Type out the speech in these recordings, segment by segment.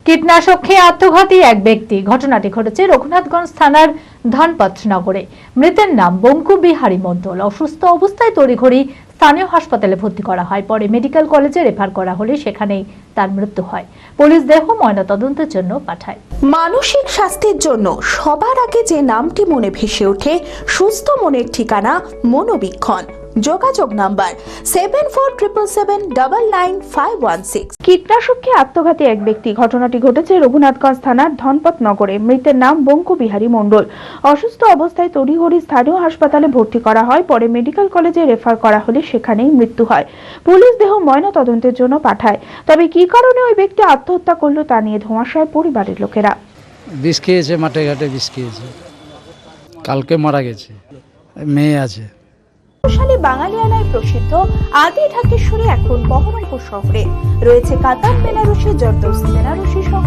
কীটনাশক খেয়ে আত্মঘাতী এক ব্যক্তি। ঘটনাটি ঘটেছে রঘুনাথগঞ্জ থানার ধনপতনগরে। মৃতের নাম বঙ্কু বিহারী মণ্ডল। অসুস্থ অবস্থায় তড়িঘড়ি স্থানীয় হাসপাতালে ভর্তি করা হয়। পরে মেডিকেল কলেজে রেফার করা হলে সেখানেই তার মৃত্যু হয়। পুলিশ দেহ ময়নাতদন্তের জন্য পাঠায়। মানসিক স্বাস্থ্যের জন্য সবার আগে যে নামটি মনে ভেসে ওঠে, সুস্থ মনের ঠিকানা মনোবীক্ষণ। যোগাযোগ নাম্বার 7477799516। কীটনাশক খেয়ে আত্মঘাতী এক ব্যক্তি। ঘটনাটি ঘটেছে রঘুনাথগঞ্জ থানার ধনপতনগরে। মৃতের নাম বঙ্কু বিহারী মণ্ডল। অসুস্থ অবস্থায় তড়িঘড়ি স্থানীয় হাসপাতালে ভর্তি করা হয়। পরে মেডিকেল কলেজে রেফার করা হলে সেখানেই মৃত্যু হয়। পুলিশ দেহ ময়নাতদন্তের জন্য পাঠায়। তবে কি কারণে ওই ব্যক্তি আত্মহত্যা করলো তা নিয়ে ধোঁয়াশায় পরিবারের লোকেরা। বিষ খেয়েছে, মাঠে ঘাটে বিষ খেয়েছে, কালকে মারা গেছে, মেয়ে আছে। সালে বাঙালিয়ানায় প্রসিদ্ধ আদি ঢাকেশ্বরী এখন বহরমপুর শহরে রয়েছে কাতার বেনারসি, জর্দোসি বেনারসি সহ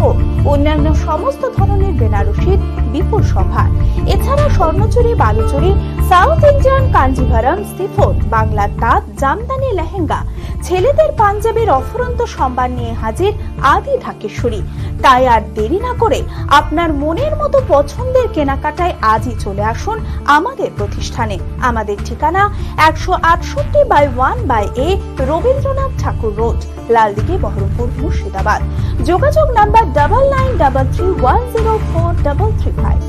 অন্যান্য সমস্ত ধরনের বেনারসির বিপুল সম্ভার। এছাড়া Swarnachuri, Baluchari, south Indian Kanjivaram, chiffon, বাংলার তাঁত, জামদানি, লেহেঙ্গা, ছেলেদের পাঞ্জাবির অফুরন্ত সম্ভার নিয়ে হাজির আদি ঢাকেশ্বরী। তাই আর দেরি না করে আপনার মনের মতো পছন্দের কেনাকাটায় আজই চলে আসুন আমাদের প্রতিষ্ঠানে। আমাদের ঠিকানা 168/1/A রবীন্দ্রনাথ ঠাকুর রোড, লালদিঘি, বহরমপুর, মুর্শিদাবাদ। যোগাযোগ নাম্বার 9933104335।